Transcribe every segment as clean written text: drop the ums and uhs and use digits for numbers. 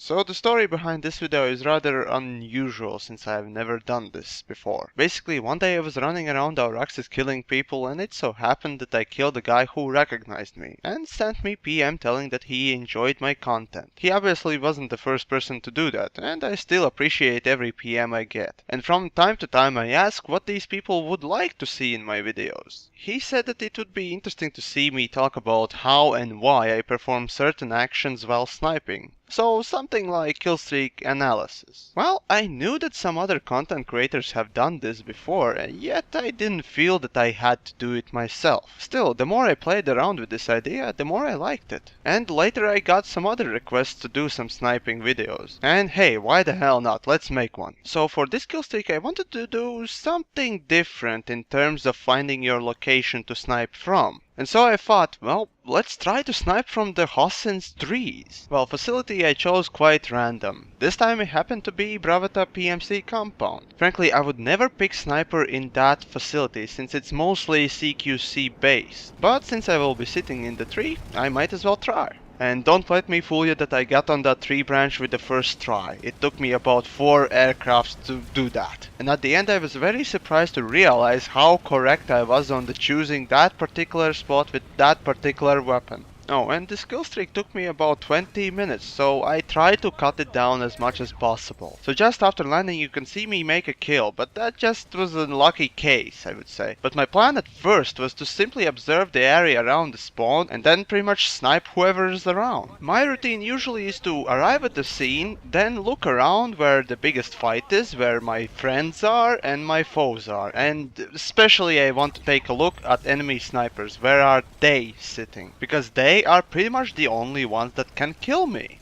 So the story behind this video is rather unusual since I've never done this before. Basically, one day I was running around our axis killing people, and it so happened that I killed a guy who recognized me and sent me PM telling that he enjoyed my content. He obviously wasn't the first person to do that, and I still appreciate every PM I get. And from time to time I ask what these people would like to see in my videos. He said that it would be interesting to see me talk about how and why I perform certain actions while sniping. So something like killstreak analysis. Well, I knew that some other content creators have done this before, and yet I didn't feel that I had to do it myself. Still, the more I played around with this idea, the more I liked it. And later I got some other requests to do some sniping videos. And hey, why the hell not? Let's make one. So for this killstreak I wanted to do something different in terms of finding your location to snipe from. And so I thought, well, let's try to snipe from the Hossens trees. Well, facility I chose quite random. This time it happened to be Bravata PMC compound. Frankly, I would never pick sniper in that facility since it's mostly CQC based. But since I will be sitting in the tree, I might as well try. And don't let me fool you that I got on that tree branch with the first try. It took me about 4 aircrafts to do that. And at the end I was very surprised to realize how correct I was on the choosing that particular spot with that particular weapon. Oh, and this kill streak took me about 20 minutes, so I tried to cut it down as much as possible. So just after landing you can see me make a kill, but that just was a lucky case, I would say. But my plan at first was to simply observe the area around the spawn and then pretty much snipe whoever is around. My routine usually is to arrive at the scene, then look around where the biggest fight is, where my friends are and my foes are. And especially I want to take a look at enemy snipers. Where are they sitting? Because they are pretty much the only ones that can kill me.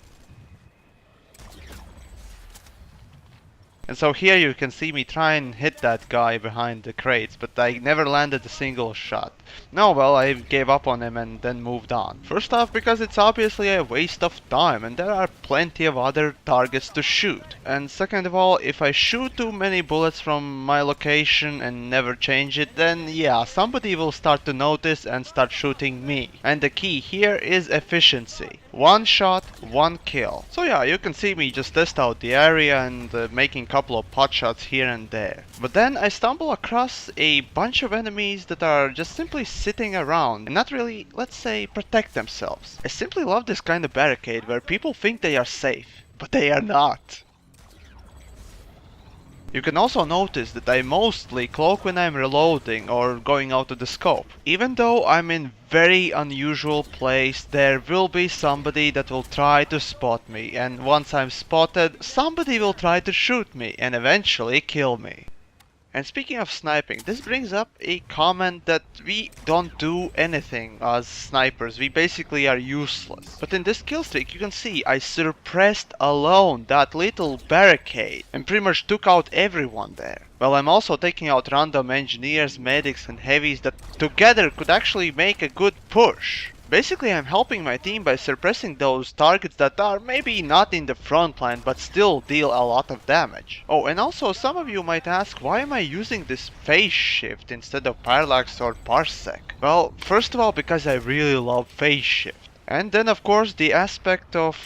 And so here you can see me try and hit that guy behind the crates, but I never landed a single shot. No, well, I gave up on him and then moved on. First off, because it's obviously a waste of time and there are plenty of other targets to shoot. And second of all, if I shoot too many bullets from my location and never change it, then yeah, somebody will start to notice and start shooting me. And the key here is efficiency. One shot, one kill. So yeah, you can see me just test out the area and making a couple of pot shots here and there. But then I stumble across a bunch of enemies that are just simply sitting around and not really, let's say, protect themselves. I simply love this kind of barricade where people think they are safe, but they are not. You can also notice that I mostly cloak when I'm reloading or going out of the scope. Even though I'm in very unusual place, there will be somebody that will try to spot me, and once I'm spotted, somebody will try to shoot me and eventually kill me. And speaking of sniping, this brings up a comment that we don't do anything as snipers, we basically are useless. But in this killstreak you can see I suppressed alone that little barricade and pretty much took out everyone there. Well, I'm also taking out random engineers, medics and heavies that together could actually make a good push. Basically, I'm helping my team by suppressing those targets that are maybe not in the front line but still deal a lot of damage. Oh, and also some of you might ask, why am I using this phase shift instead of parallax or parsec? Well, first of all, because I really love phase shift. And then of course the aspect of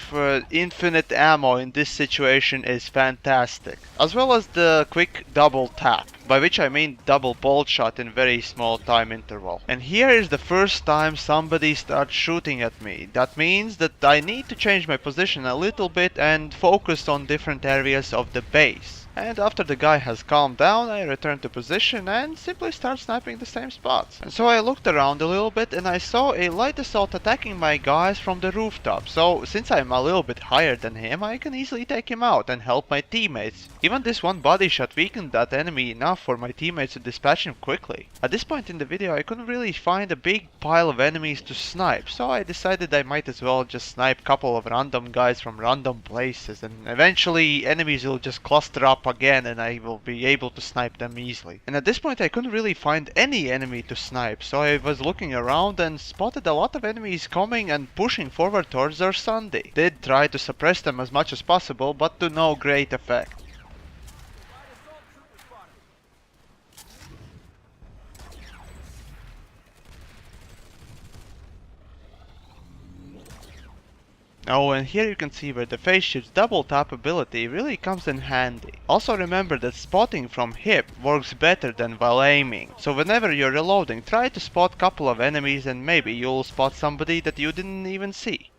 infinite ammo in this situation is fantastic. As well as the quick double tap. By which I mean double bolt shot in very small time interval. And here is the first time somebody starts shooting at me. That means that I need to change my position a little bit and focus on different areas of the base. And after the guy has calmed down, I return to position and simply start sniping the same spots. And so I looked around a little bit and I saw a light assault attacking my guys from the rooftop. So since I'm a little bit higher than him, I can easily take him out and help my teammates. Even this one body shot weakened that enemy enough for my teammates to dispatch him quickly. At this point in the video I couldn't really find a big pile of enemies to snipe, so I decided I might as well just snipe a couple of random guys from random places, and eventually enemies will just cluster up again and I will be able to snipe them easily. And at this point I couldn't really find any enemy to snipe, so I was looking around and spotted a lot of enemies coming and pushing forward towards our Sunday. Did try to suppress them as much as possible, but to no great effect. Oh, and here you can see where the phase shift's double tap ability really comes in handy. Also remember that spotting from hip works better than while aiming. So whenever you're reloading, try to spot a couple of enemies and maybe you'll spot somebody that you didn't even see.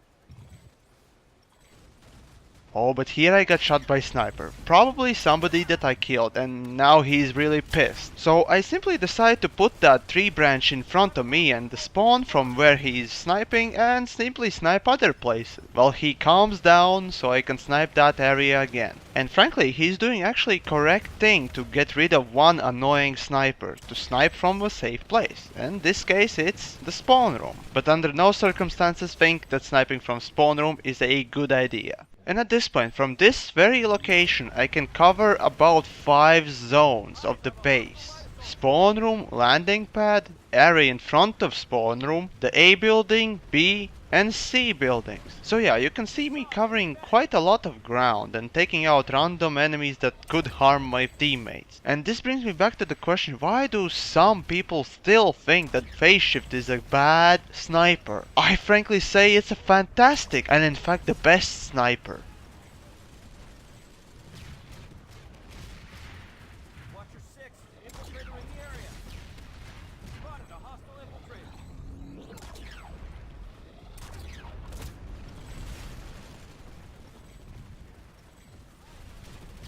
Oh, but here I got shot by sniper. Probably somebody that I killed, and now he's really pissed. So I simply decide to put that tree branch in front of me and spawn from where he's sniping and simply snipe other places. Well, he calms down so I can snipe that area again. And frankly, he's doing actually correct thing to get rid of one annoying sniper, to snipe from a safe place. In this case, it's the spawn room. But under no circumstances think that sniping from spawn room is a good idea. And at this point, from this very location, I can cover about 5 zones of the base. Spawn room, landing pad, area in front of spawn room, the A building, B, and C buildings. So yeah, you can see me covering quite a lot of ground and taking out random enemies that could harm my teammates. And this brings me back to the question, why do some people still think that phase shift is a bad sniper? I frankly say it's a fantastic and in fact the best sniper.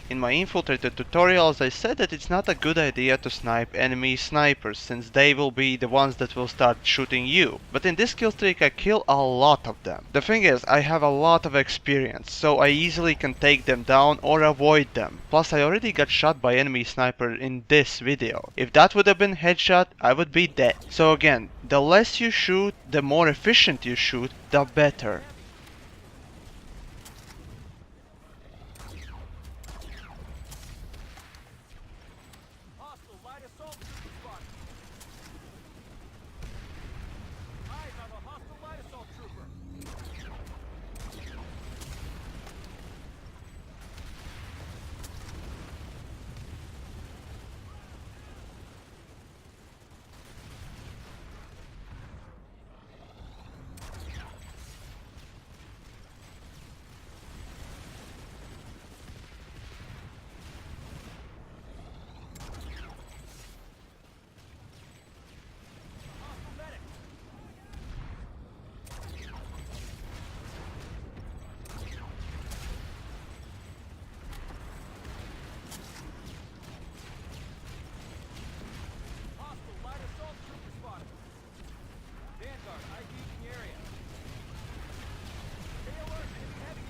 In my infiltrated tutorials I said that it's not a good idea to snipe enemy snipers since they will be the ones that will start shooting you. But in this kill streak I kill a lot of them. The thing is, I have a lot of experience, so I easily can take them down or avoid them. Plus I already got shot by enemy sniper in this video. If that would have been headshot, I would be dead. So again, the less you shoot, the more efficient you shoot, the better.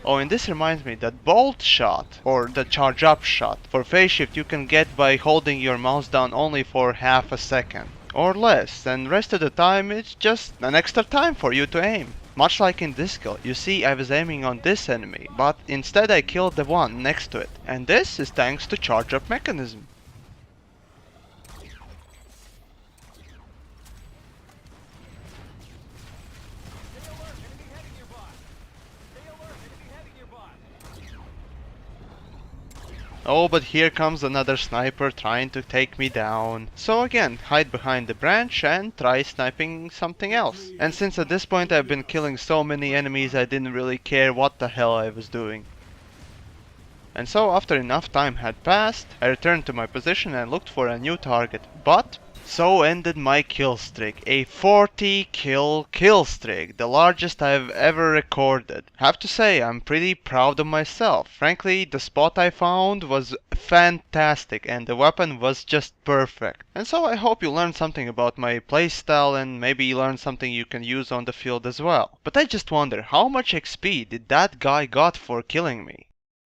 Oh, and this reminds me that bolt shot, or the charge up shot, for phase shift you can get by holding your mouse down only for half a second. Or less, and rest of the time it's just an extra time for you to aim. Much like in this kill, you see I was aiming on this enemy, but instead I killed the one next to it. And this is thanks to charge up mechanism. Oh, but here comes another sniper trying to take me down. So again, hide behind the branch and try sniping something else. And since at this point I've been killing so many enemies, I didn't really care what the hell I was doing. And so after enough time had passed, I returned to my position and looked for a new target. But so ended my kill streak, a 40 kill streak, the largest I've ever recorded. Have to say, I'm pretty proud of myself. Frankly, the spot I found was fantastic and the weapon was just perfect. And so I hope you learned something about my playstyle and maybe learned something you can use on the field as well. But I just wonder, how much XP did that guy got for killing me?